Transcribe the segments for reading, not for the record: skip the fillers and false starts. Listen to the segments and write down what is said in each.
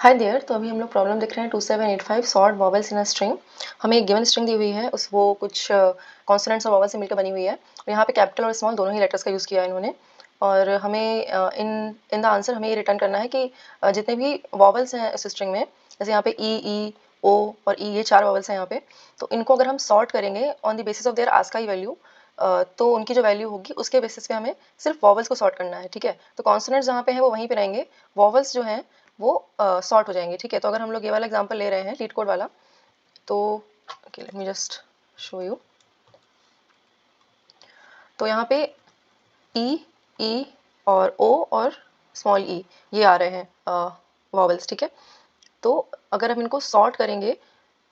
Hi there. तो अभी हम लोग प्रॉब्लम देख रहे हैं 2785 sort vowels in a string. हमें एक गिवन स्ट्रिंग दी हुई है, उस वो कुछ कॉन्सोनेंट्स और वॉवेल्स से मिलकर बनी हुई है। और यहाँ पे कैपिटल और स्मॉल दोनों ही लेटर्स का यूज़ किया है इन्होंने। और हमें इन इन द आंसर हमें ये रिटर्न करना है कि जितने भी वॉवेल्स हैं इस स्ट्रिंग में, जैसे यहाँ पे ई ओ और ई, ये 4 वॉवेल्स हैं यहाँ पे। तो इनको अगर हम सॉर्ट करेंगे on the basis of their ASCII value, तो उनकी जो वैल्यू होगी उसके बेसिस पे हमें सिर्फ वॉवेल्स को सॉर्ट करना है, ठीक है। तो कॉन्सोनेंट्स जहाँ पे है वो वहीं पे रहेंगे, वॉवेल्स जो हैं वो सॉर्ट हो जाएंगे, ठीक है। तो अगर हम लोग ये वाला एग्जांपल ले रहे हैं लीड कोड वाला, तो let me just show you. तो यहाँ पे ई और ओ और स्मॉल ई ये आ रहे हैं वॉवेल्स, ठीक है। तो अगर हम इनको सॉर्ट करेंगे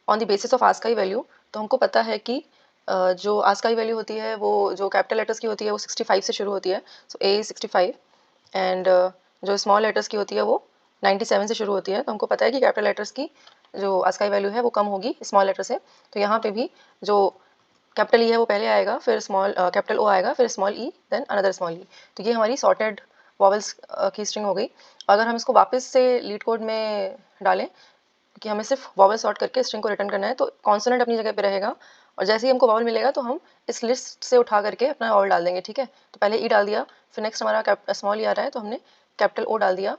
on the basis of ASCII value, तो हमको पता है कि जो आस्काई वैल्यू होती है वो जो कैपिटल लेटर्स की होती है वो 65 से शुरू होती है, सो ए 65। एंड जो स्मॉल लेटर्स की होती है वो 97 से शुरू होती है। तो हमको पता है कि कैपिटल लेटर्स की जो आस्काई वैल्यू है वो कम होगी स्मॉल लेटर से। तो यहाँ पे भी जो कैपिटल ई है वो पहले आएगा, फिर स्मॉल कैपिटल ओ आएगा, फिर स्मॉल ई, देन अनदर स्मॉल ई। तो ये हमारी सॉर्टेड वॉवेल्स की स्ट्रिंग हो गई। अगर हम इसको वापस से लीड कोड में डालें कि हमें सिर्फ वॉवेल सॉर्ट करके स्ट्रिंग को रिटर्न करना है, तो कॉन्सोनेंट अपनी जगह पे रहेगा, और जैसे ही हमको वॉवेल मिलेगा तो हम इस लिस्ट से उठा करके अपना वॉवेल डाल देंगे, ठीक है। तो पहले ई डाल दिया, फिर नेक्स्ट हमारा स्मॉल ई आ रहा है तो हमने कैपिटल ओ डाल दिया,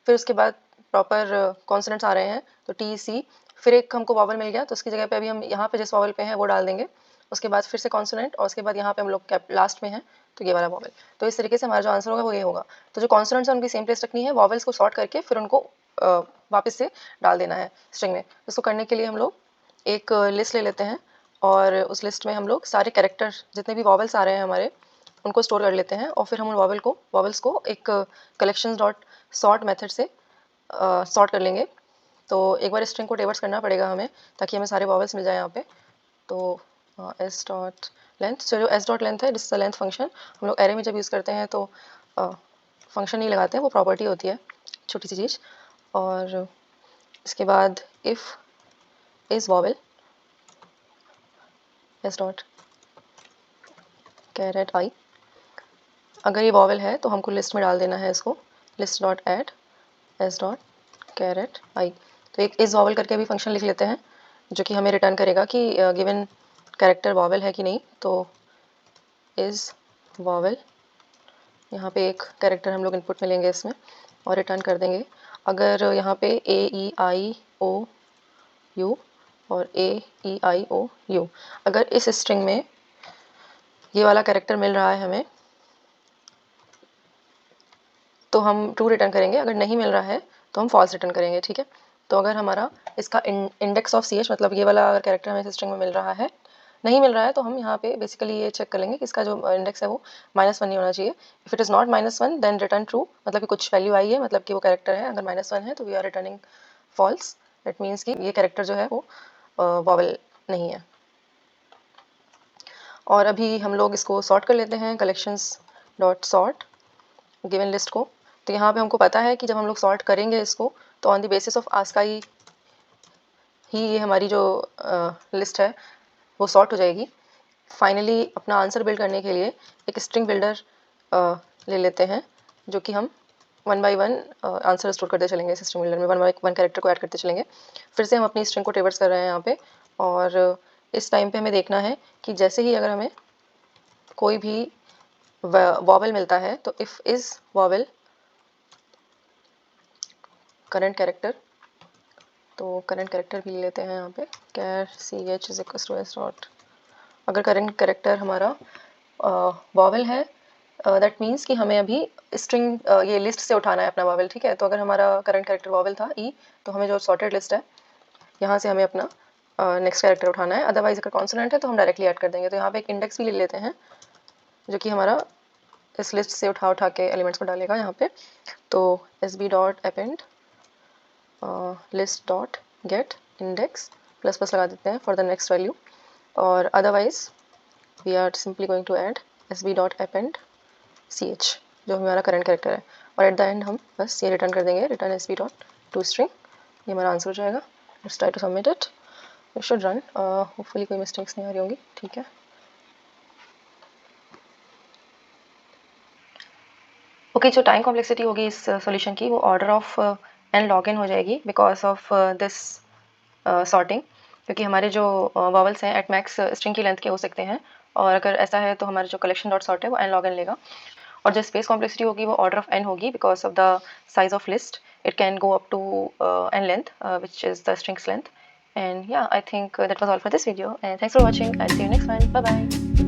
फिर उसके बाद प्रॉपर कॉन्सोनेंट्स आ रहे हैं तो टी सी, फिर एक हमको वॉवेल मिल गया तो उसकी जगह पे अभी हम यहाँ पे जिस वॉवेल पे हैं वो डाल देंगे, उसके बाद फिर से कॉन्सोनेंट, और उसके बाद यहाँ पे हम लोग लास्ट में हैं तो ये वाला वॉवेल। तो इस तरीके से हमारा जो आंसर होगा वो ये होगा। तो जो कॉन्सोनेंट्स हैं उनकी सेम प्लेस रखनी है, वॉवेल्स को सॉर्ट करके फिर उनको वापस से डाल देना है स्ट्रिंग में। इसको करने के लिए हम लोग एक लिस्ट ले लेते हैं, और उस लिस्ट में हम लोग सारे कैरेक्टर जितने भी वॉवेल्स आ रहे हैं हमारे उनको स्टोर कर लेते हैं, और फिर हम उन वॉवेल्स को एक कलेक्शंस डॉट सॉर्ट मेथड से सॉर्ट कर लेंगे। तो एक बार स्ट्रिंग को रिवर्स करना पड़ेगा हमें, ताकि हमें सारे वॉवेल्स मिल जाए यहाँ पे। तो एस डॉट लेंथ, जो एस डॉट लेंथ है, दिस लेंथ फंक्शन हम लोग एरे में जब यूज़ करते हैं तो फंक्शन नहीं लगाते हैं, वो प्रॉपर्टी होती है छोटी सी चीज़। और इसके बाद if is vowel S dot char at I, अगर ये वॉवेल है तो हमको लिस्ट में डाल देना है इसको, list dot add S dot char at I. तो एक इज़ वॉवेल करके भी फंक्शन लिख लेते हैं जो कि हमें रिटर्न करेगा कि गिवन कैरेक्टर वॉवेल है कि नहीं। तो इज़ वॉवेल, यहाँ पे एक कैरेक्टर हम लोग इनपुट में लेंगे इसमें और रिटर्न कर देंगे। अगर यहाँ पे ए ई आई ओ यू और ए ई आई ओ यू, अगर इस स्ट्रिंग में ये वाला कैरेक्टर मिल रहा है हमें तो हम ट्रू रिटर्न करेंगे, अगर नहीं मिल रहा है तो हम फॉल्स रिटर्न करेंगे, ठीक है। तो अगर हमारा इसका इंडेक्स ऑफ सी एच, मतलब ये वाला अगर कैरेक्टर हमें इस स्ट्रिंग में मिल रहा है, नहीं मिल रहा है, तो हम यहाँ पे बेसिकली ये चेक कर लेंगे कि इसका जो इंडेक्स है वो -1 नहीं होना चाहिए। If it is not -1 then return true, मतलब कि कुछ वैल्यू आई है, मतलब कि वो कैरेक्टर है। अगर -1 है तो we are returning false, that means कि ये कैरेक्टर जो है वो वॉवेल नहीं है। और अभी हम लोग इसको सॉर्ट कर लेते हैं, collections dot sort given list को। तो यहाँ पे हमको पता है कि जब हम लोग सॉर्ट करेंगे इसको तो on the basis of ASCII ही ये हमारी जो लिस्ट है वो सॉर्ट हो जाएगी। फाइनली अपना आंसर बिल्ड करने के लिए एक स्ट्रिंग बिल्डर ले लेते हैं, जो कि हम 1 बाई 1 आंसर स्टोर करते चलेंगे इस स्ट्रिंग बिल्डर में, 1 बाई 1 कैरेक्टर को ऐड करते चलेंगे। फिर से हम अपनी स्ट्रिंग को ट्रेवर्स कर रहे हैं यहाँ पे, और इस टाइम पे हमें देखना है कि जैसे ही अगर हमें कोई भी वॉवेल मिलता है तो if is vowel current character, तो करंट कैरेक्टर भी ले लेते हैं यहाँ पे, char C H is equal to S dot. अगर करंट कैरेक्टर हमारा वॉवेल है, दैट मीन्स कि हमें अभी स्ट्रिंग ये लिस्ट से उठाना है अपना वॉवेल, ठीक है। तो अगर हमारा करंट कैरेक्टर वॉवेल था ई, तो हमें जो सॉर्टेड लिस्ट है यहाँ से हमें अपना नेक्स्ट कैरेक्टर उठाना है। अदरवाइज अगर कॉन्सोनेंट है तो हम डायरेक्टली ऐड कर देंगे। तो यहाँ पे एक इंडेक्स भी ले लेते हैं जो कि हमारा इस लिस्ट से उठा के एलिमेंट्स को डालेगा यहाँ पे। तो S B dot append list dot get index plus plus लगा देते हैं फॉर द नेक्स्ट वैल्यू, और otherwise we are simply going to add S B dot append C H जो हमारा करंट कैरेक्टर है, और एट द एंड हम बस ये रिटर्न कर देंगे, return S B dot to string. ये हमारा आंसर हो जाएगा। Let's try to submit it, it should run, hopefully कोई मिस्टेक्स नहीं आ रही होंगी, ठीक है। ओके, जो टाइम कॉम्प्लेक्सिटी होगी इस सॉल्यूशन की वो order of N log N हो जाएगी बिकॉज ऑफ दिस सॉर्टिंग, क्योंकि हमारे जो वॉवल्स हैं एट मैक्स स्ट्रिंग की लेंथ के हो सकते हैं, और अगर ऐसा है तो हमारा जो कलेक्शन डॉट सॉर्ट है वो एन लॉग एन लेगा। और जो स्पेस कॉम्प्लेक्सिटी होगी वो ऑर्डर ऑफ एन होगी because of the size of list, it can go up to N length which is the strings length. And yeah, I think that was all for this video, and thanks for watching. I'll see you next one. Bye bye.